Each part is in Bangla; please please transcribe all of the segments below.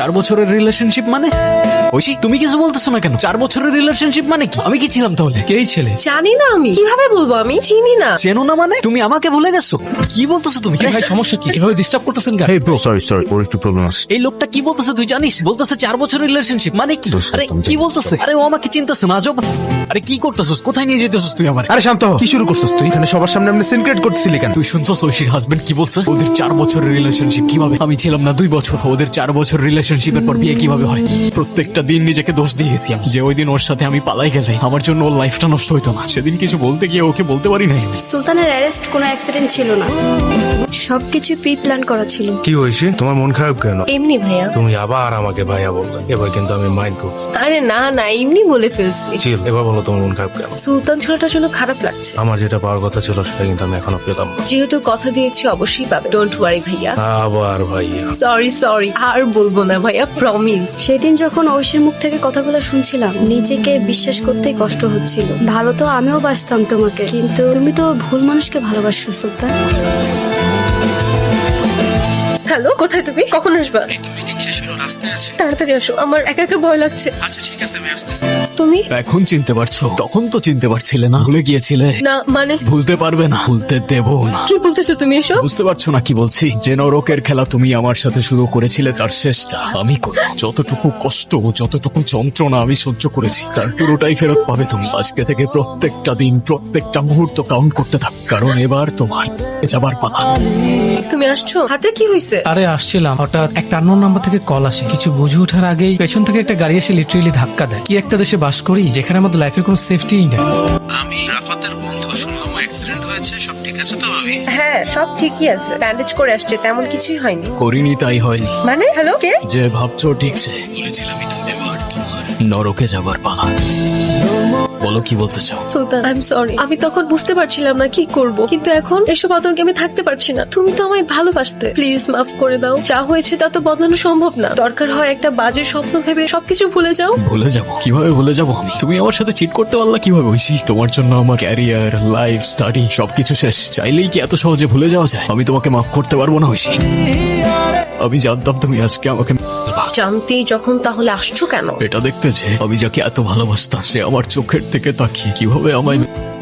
4 বছরের রিলেশনশিপ মানে? ঐশী, তুমি কিছু বলতেছো না কেন? 4 বছরের রিলেশনশিপ মানে কি? আমি কি ছিলাম তাহলে? কেই ছেলে? জানি না, আমি কিভাবে বলবো? আমি চিনি না। চেনো না মানে? তুমি আমাকে ভুলে গেছো? কি বলতেছো তুমি? ভাই সমস্যা কি? এভাবে ডিস্টার্ব করতেছেন কেন? Hey bro, sorry, ওর একটু প্রবলেম আছে। এই লোকটা কি বলতেছে তুই জানিস? বলতেছে 4 বছরের রিলেশনশিপ মানে কি? আরে কি বলতেছে? আরে ও আমাকে চিন্তাছে না আজব। আরে কি করতেছস? কোথায় নিয়ে যেতেছস তুই আমার? আরে শান্ত হ। কি শুরু করছিস তুই? এখানে সবার সামনে আপনি সিনক্রেট করতেছিলি কেন? তুই শুনছস ঐশীর হাজবেন্ড কি বলছে? ওদের 4 বছরের রিলেশনশিপ কিভাবে? আমি ছিলাম না 2 বছর। ওদের 4 বছর রিলেশনশিপের পর বিয়ে কিভাবে হয়? প্রত্যেকটা দিন নিজেকে দোষ দিয়েছি আমি, যে ওই দিন ওর সাথে আমি পালাই গেলে আমার জন্য ওর লাইফটা নষ্ট হইতো না। সেদিন কিছু বলতে গিয়ে ওকে বলতে পারি নাই আমি। সুলতানের অ্যারেস্ট কোনো অ্যাক্সিডেন্ট ছিল না, সবকিছু প্রি প্ল্যান করা ছিল। কি হয়েছে? তোমার মন খারাপ কেন? এমনি ভাইয়া। তুমি আবার আমাকে ভাইয়া বললে, এবার কিন্তু আমি মাইন্ড করছি। আরে না না, এমনি বলে ফেলছি। চিল, এবার বলো তোমার মন খারাপ কেন? সুলতান ছেলেটার জন্য খারাপ লাগছে। আমার যেটা পাওয়ার কথা ছিল সেটা কিন্তু আমি এখনো পেলাম না। যেহেতু কথা দিয়েছি অবশ্যই পাবে। ডোন্ট ওয়ারি ভাইয়া। আবার ভাইয়া? সরি আর বলবো না ভাইয়া, প্রমিস। সেদিন যখন ঐশীর মুখ থেকে কথাগুলো শুনছিলাম, নিজেকে বিশ্বাস করতেই কষ্ট হচ্ছিল। ভালো তো আমিও বাসতাম তোমাকে, কিন্তু তুমি তো ভুল মানুষকে ভালোবাসছো সুলতান। হ্যালো, কোথায় তুমি? কখন আসবা? মিটিং শেষ হলো, রাস্তায় আছে। তাড়াতাড়ি আসো, আমার একা একা ভয় লাগছে। আচ্ছা ঠিক আছে, আমি আসতেছি। তুমি? এখন চিনতে পারছো? তখন তো চিনতে পারছিলে না, ভুলে গিয়েছিলে। না মানে ভুলতে পারবে না, ভুলতে দেবো না। কি বলতেছো তুমি এসব? বুঝতে পারছো না কি বলছি? যে নরকের খেলা তুমি আমার সাথে শুরু করেছিলে, তার শেষটা আমি করব। যতটুকু কষ্ট, যতটুকু যন্ত্রণা আমি সহ্য করেছি, তার পুরোটাই ফেরত পাবে তুমি। আজকে থেকে প্রত্যেকটা দিন, প্রত্যেকটা মুহূর্ত কাউন্ট করতে থাক, কারণ এবার তোমার যাবার পালা। তুমি আসছো? হাতে কি হয়েছে? আরে আসছিলাম, হঠাৎ একটা আননোন নাম্বার থেকে কল আসে। কিছু বুঝে ওঠার আগেই পেছন থেকে একটা গাড়ি এসে লিটারেলি ধাক্কা দেয়। কি একটা দেশে বাস করি যেখানে আমাদের লাইফের কোনো সেফটিই নেই। আমি রাফাতের বন্ধু, শুনলাম অ্যাক্সিডেন্ট হয়েছে। সব ঠিক আছে তো ভাবি? হ্যাঁ, সব ঠিকই আছে। ব্যান্ডেজ করে আসছে, তেমন কিছুই হয়নি। করিনি তাই হয়নি। মানে হ্যালো, কে? যে ভাবছো ঠিক সে। বলেছিলামই তো, এবার তোমার নরকে যাবার পালা। বলো কি বলতে চাও? সুলতান, আই এম সরি। আমি তখন বুঝতে পারছিলাম না কি করব, কিন্তু এখন এসব আতঙ্কে আমি থাকতে পারছি না। তুমি তো আমায় ভালোবাসতে, প্লিজ মাফ করে দাও। যা হয়েছে তা তো বদলানো সম্ভব না। দরকার হয় একটা বাজে স্বপ্ন ভেবে সবকিছু ভুলে যাও। ভুলে যাবো? কিভাবে ভুলে যাবো আমি? তুমি আমার সাথে চিট করতে পারলা কিভাবে ঐশী? তোমার জন্য আমার ক্যারিয়ার, লাইফ, স্টাডি সবকিছু শেষ। চাইলেই কি এত সহজে ভুলে যাওয়া যায়? আমি তোমাকে মাফ করতে পারবো না ঐশী। আমি জানতাম তুমি আজকে আমাকে জানতেই যখন তাহলে আসছো কেন? এটা দেখতে যে আমি যাকে এত ভালোবাসতাম সে আমার চোখের থেকে তাকিয়ে কিভাবে আমায়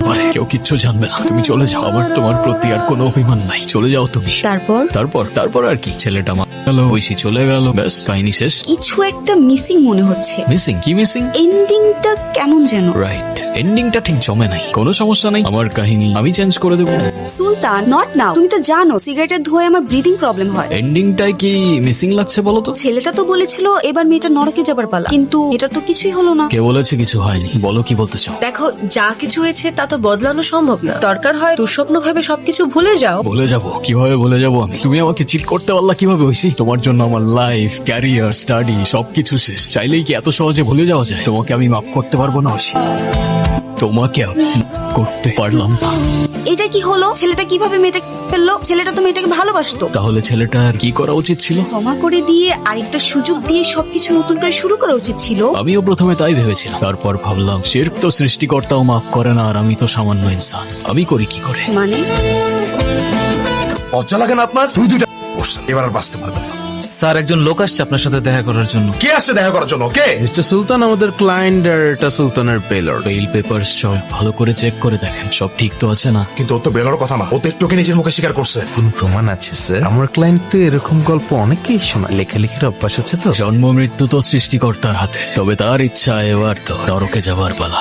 পারে। কেউ কিচ্ছু জানবে না। তুমি চলে যাও, আমার তোমার প্রতি আর কোনো অভিমান নাই। চলে যাও তুমি। তারপর তারপর আর কি? ছেলেটা মারা গেল, ঐশী চলে গেল, ব্যাস কাহিনী শেষ। কিছু একটা মিসিং মনে হচ্ছে। মিসিং? কি মিসিং? এন্ডিংটা কেমন যেন। রাইট, এন্ডিংটা ঠিক জমে নাই। কোনো সমস্যা নাই, আমার কাহিনী আমি চেঞ্জ করে দেবো। সুলতান, নট নাও। তুমি তো জানো সিগারেটের ধোঁয়ায় আমার ব্রিদিং প্রবলেম হয়। এন্ডিংটাই কি মিসিং লাগছে বলো তো? ছেলেটা তো বলেছিল এবার মেয়েটা নরকে যাবার পালা, কিন্তু এটা তো কিছুই হলো না। কে বলেছে কিছু হয়নি? বলো কি বলতে চাও? দেখো, যা কিছু হয়েছে তা তো বদলানো সম্ভব না। দরকার হয় দুঃস্বপ্ন ভেবে সবকিছু ভুলে যাও। ভুলে যাবো? কিভাবে ভুলে যাবো আমি? তুমি আমাকে চিট করতে পারলা কিভাবে ঐশী? তোমার জন্য আমার লাইফ, ক্যারিয়ার, স্টাডি সবকিছু শেষ। চাইলেই কি এত সহজে ভুলে যাওয়া যায়? তোমাকে আমি মাফ করতে পারবো না ঐশী। তোমাকে আমি করতে পারলাম না। এটা কি হলো? ছেলেটা কিভাবে মেয়েটা ফেললো? ছেলেটা তো মেয়েটাকে ভালোবাসতো। তাহলে ছেলেটার কি করা উচিত ছিল? ক্ষমা করে দিয়ে আরেকটা সুযোগ দিয়ে সবকিছু নতুন করে শুরু করা উচিত ছিল। আমিও প্রথমে তাই ভেবেছিলাম, তারপর ভাবলাম শিরক তো সৃষ্টিকর্তাও মাফ করে না, আর আমি তো সামান্য ইনসান। আমি করি কি করে? মানে লজ্জা লাগে না আপনার? দুইটা করছেন, এবার আর বাঁচতে পারবেন না। স্যার, একজন লোক আসছে আপনার সাথে দেখা করার জন্য। কে আসছে দেখা করার জন্য? কে? মিস্টার সুলতান আমাদের ক্লায়েন্ট, আর এটা সুলতানের পেলর। বেল পেপার সব ভালো করে চেক করে দেখেন, সব ঠিক তো আছে না? কিন্তু ও তো বেরোর কথা না, ও তো একটুকে নিজের মুখে স্বীকার করছে। কোন প্রমাণ আছে স্যার? আমার ক্লায়েন্ট তো এরকম গল্প অনেকেই শোনায়, লেখালেখির অভ্যাস আছে তো। জন্ম মৃত্যু তো সৃষ্টিকর্তার হাতে, তবে তার ইচ্ছা এবার তো নরকে যাবার পালা।